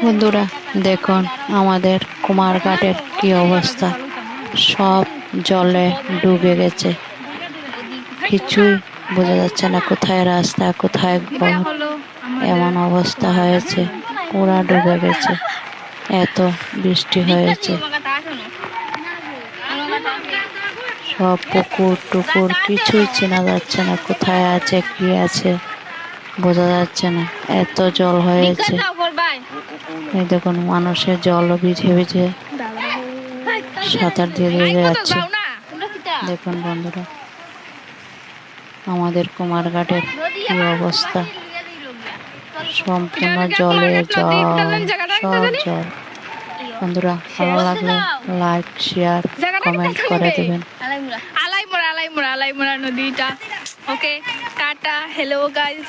বন্ধুরা দেখুন আমাদের কুমারঘাটের কি অবস্থা, সব জলে ডুবে গেছে, কিছুই বোঝা যাচ্ছে না কোথায় রাস্তা কোথায় ঘর। এমন অবস্থা হয়েছে, পুরা ডুবে গেছে, এত বৃষ্টি হয়েছে। সব পুকুর টুকুর কিছুই চেনা যাচ্ছে না, কোথায় আছে কি আছে বোঝা যাচ্ছে না, এত জল হয়েছে। এই দেখুন মানুষের জল ভিজে ভিজে সাঁতার দিয়ে দিয়ে যাচ্ছে। দেখুন বন্ধুরা আমাদের কুমারঘাটের কি অবস্থা, সম্পূর্ণ জলে জল, সব জল। বন্ধুরা ভালো লাগলে লাইক শেয়ার কমেন্ট করে দেবেন। আলাইমোড়া নদীটা। ওকে টাটা, হ্যালো গাইস।